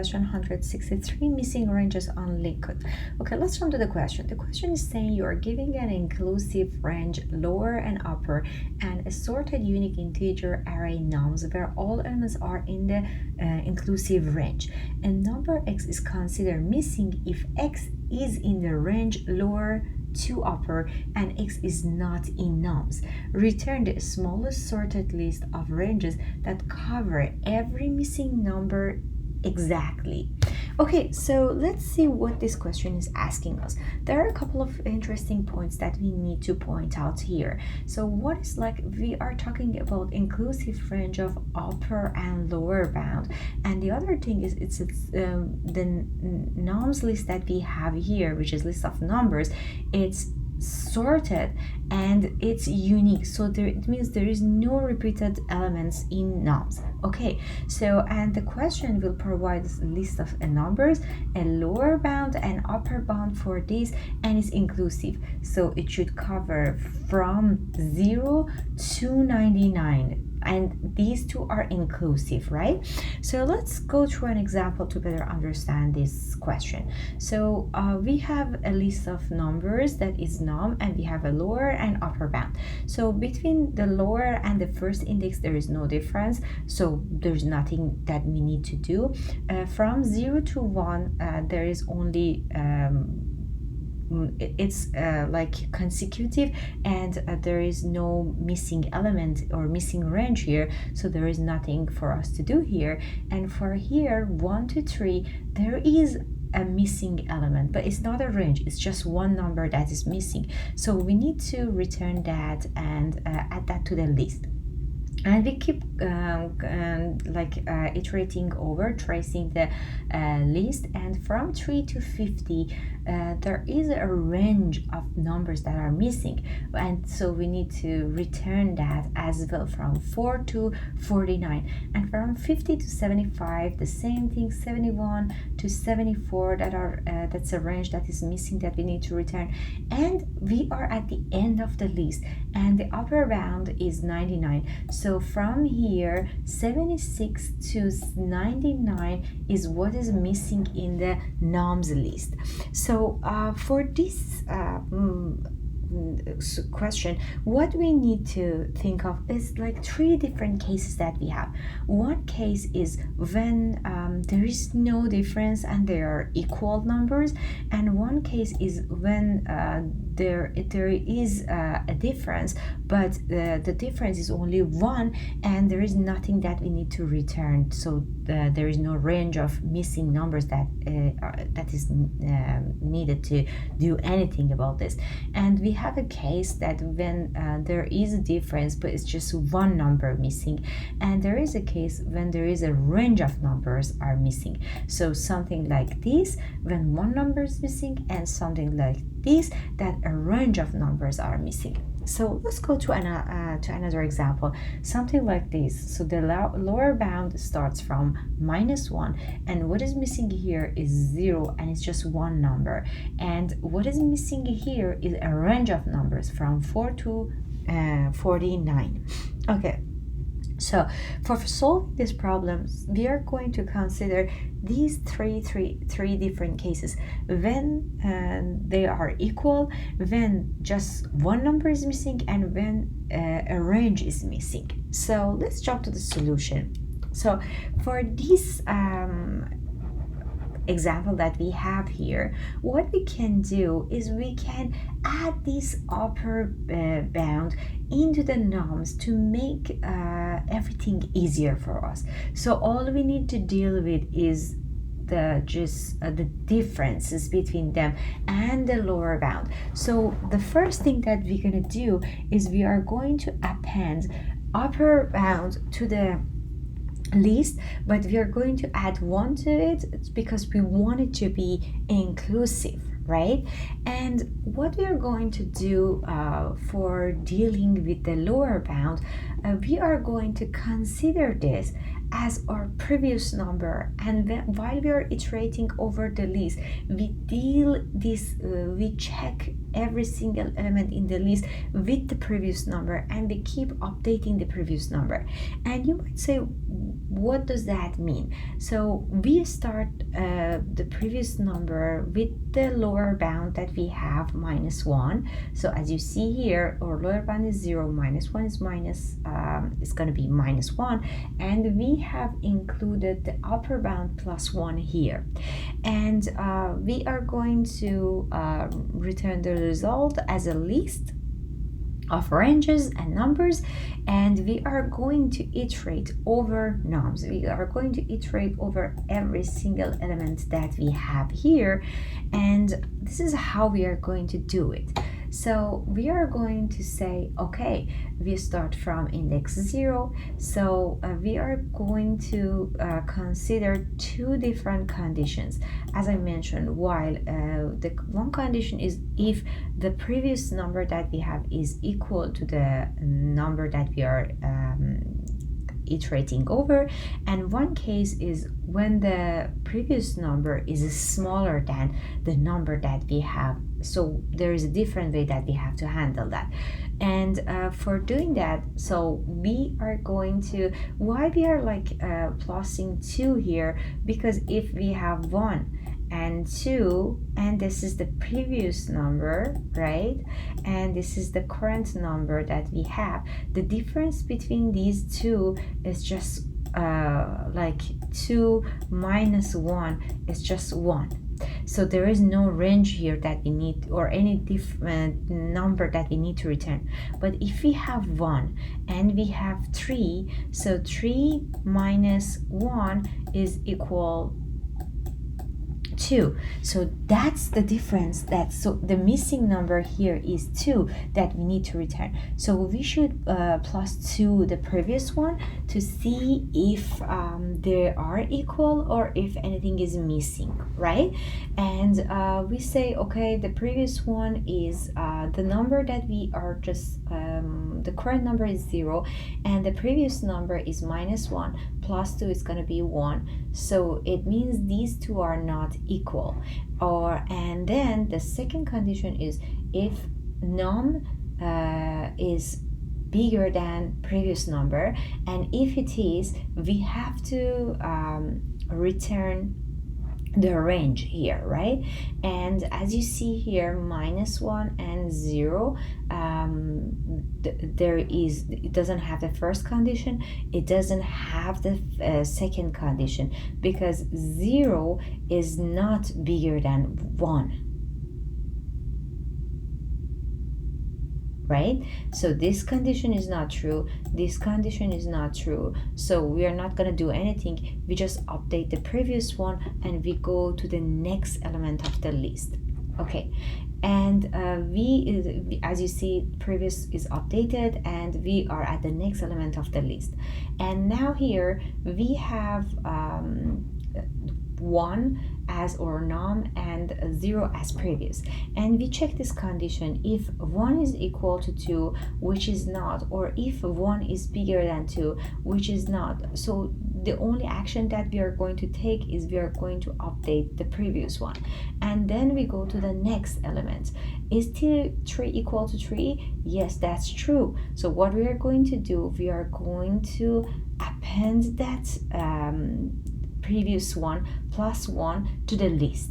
Question 163, missing ranges on LeetCode. Okay, let's jump to the question. The question is saying you are giving an inclusive range, lower and upper, and a sorted unique integer array nums where all elements are in the inclusive range. And number x is considered missing if x is in the range lower to upper and x is not in nums. Return the smallest sorted list of ranges that cover every missing number exactly. Okay, so let's see what this question is asking us. There are a couple of interesting points that we need to point out here. So what is like, we are talking about inclusive range of upper and lower bound, and the other thing is it's the nums list that we have here, which is list of numbers. It's sorted and it's unique, so it means there is no repeated elements in nums. Okay, so and the question will provide a list of numbers, a lower bound and upper bound for this, and it's inclusive, so it should cover from 0 to 99, and these two are inclusive, right? So let's go through an example to better understand this question. So we have a list of numbers that is num, and we have a lower and upper bound. So between the lower and the first index there is no difference, so there's nothing that we need to do. From 0 to 1 there is only it's like consecutive, and there is no missing element or missing range here, so there is nothing for us to do here. And for here 1 to 3 there is a missing element, but it's not a range, it's just one number that is missing, so we need to return that and add that to the list. And we keep iterating over, tracing the list, and from 3 to 50 there is a range of numbers that are missing, and so we need to return that as well from 4 to 49, and from 50 to 75 the same thing, 71 to 74 that are that's a range that is missing that we need to return. And we are at the end of the list, and the upper bound is 99, so from here 76 to 99 is what is missing in the nums list. So for this question, what we need to think of is like 3 different cases that we have. One case is when there is no difference and they are equal numbers, and one case is when there is a difference, but the difference is only 1 and there is nothing that we need to return, so there is no range of missing numbers that is needed to do anything about this. And we have a case that when there is a difference but it's just one number missing, and there is a case when there is a range of numbers are missing, so something like this when one number is missing, and something like this that a range of numbers are missing. So let's go to another example, something like this. So the lower bound starts from -1, and what is missing here is 0, and it's just one number, and what is missing here is a range of numbers from 4 to 49. Okay, so for solving these problems we are going to consider these three different cases: when they are equal, when just one number is missing, and when a range is missing. So let's jump to the solution. So for this example that we have here, what we can do is we can add this upper bound into the nums to make everything easier for us. So all we need to deal with is the differences between them and the lower bound. So the first thing that we're going to do is we are going to append upper bound to the list, but we are going to add 1 to it because we want it to be inclusive, right? And what we are going to do for dealing with the lower bound, we are going to consider this as our previous number, and then while we are iterating over the list, we check every single element in the list with the previous number, and we keep updating the previous number. And you might say, what does that mean? So we start the previous number with the lower bound that we have, -1. So as you see here, our lower bound is 0, -1 is it's going to be -1, and we have included the upper bound +1 here. And we are going to return the result as a list of ranges and numbers, and we are going to iterate over nums. We are going to iterate over every single element that we have here, and this is how we are going to do it. So we are going to say, okay, we start from index 0, so we are going to consider two different conditions. As I mentioned, while the one condition is if the previous number that we have is equal to the number that we are iterating over, and one case is when the previous number is smaller than the number that we have. So there is a different way that we have to handle that. And for doing that, so we are going to, why we are like plusing 2 here, because if we have 1 and 2, and this is the previous number, right, and this is the current number that we have, the difference between these two is just like 2 minus 1 is just 1. So there is no range here that we need, or any different number that we need to return. But if we have 1 and we have 3, so 3 minus 1 is equal 2. So that's the difference. So the missing number here is 2 that we need to return. So we should plus 2 the previous one to see if they are equal or if anything is missing, right? And we say, okay, the previous one is the number that we are just the current number is 0, and the previous number is -1, plus 2 is going to be 1. So it means these two are not equal. And then the second condition is if num is bigger than previous number, and if it is, we have to return the range here, right? And as you see here, -1 and 0, it doesn't have the first condition, it doesn't have the second condition, because 0 is not bigger than 1, right? So this condition is not true, this condition is not true, so we are not going to do anything. We just update the previous one and we go to the next element of the list. Okay, and as you see, previous is updated and we are at the next element of the list. And now here we have 1 as our num and 0 as previous, and we check this condition if 1 is equal to 2, which is not, or if 1 is bigger than 2, which is not. So the only action that we are going to take is we are going to update the previous one, and then we go to the next element. Is 3 equal to 3? Yes, that's true. So what we are going to do, we are going to append that previous one +1 to the list.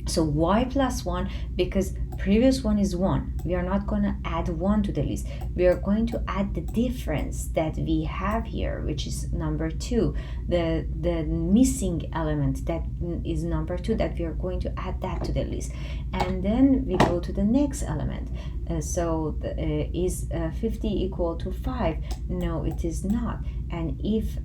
So why +1? Because previous one is 1. We are not going to add 1 to the list. We are going to add the difference that we have here, which is number 2, the missing element that is number 2, that we are going to add that to the list. And then we go to the next element. Is 50 equal to 5? No, it is not. And if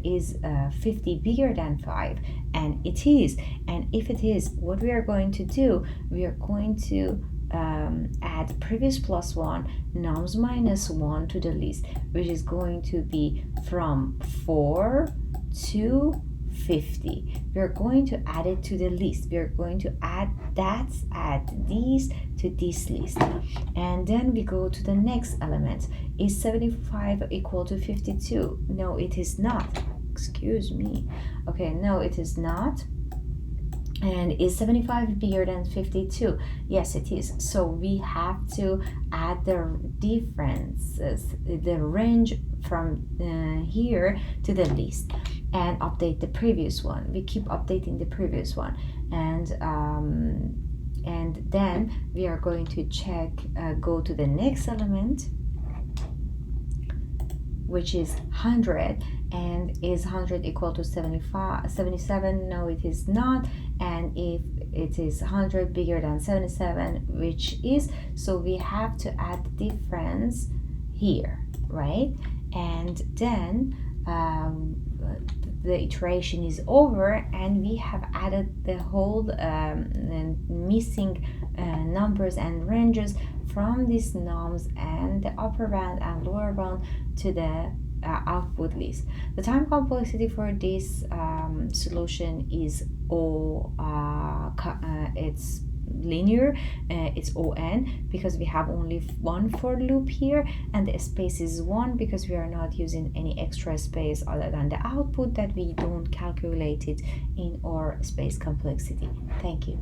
is 50 bigger than 5? And it is. And if it is, what we are going to do, we are going to add previous +1 nums -1 to the list, which is going to be from 4 to 50. We are going to add it to the list. We are going to add these to this list, and then we go to the next element. Is 75 equal to 52? No, it is not. Excuse me. Okay, no, it is not. And is 75 bigger than 52? Yes, it is. So we have to add the differences, the range from here to the list, and update the previous one. We keep updating the previous one, and then we are going to check, go to the next element, which is 100. And is 100 equal to 77? No, it is not. And if it is 100 bigger than 77, which is, so we have to add the difference here, right? And then the iteration is over, and we have added the whole missing numbers and ranges from these nums and the upper bound and lower bound to the output list. The time complexity for this solution is it's linear, it's on, because we have only one for loop here, and the space is 1 because we are not using any extra space other than the output that we don't calculate it in our space complexity. Thank you.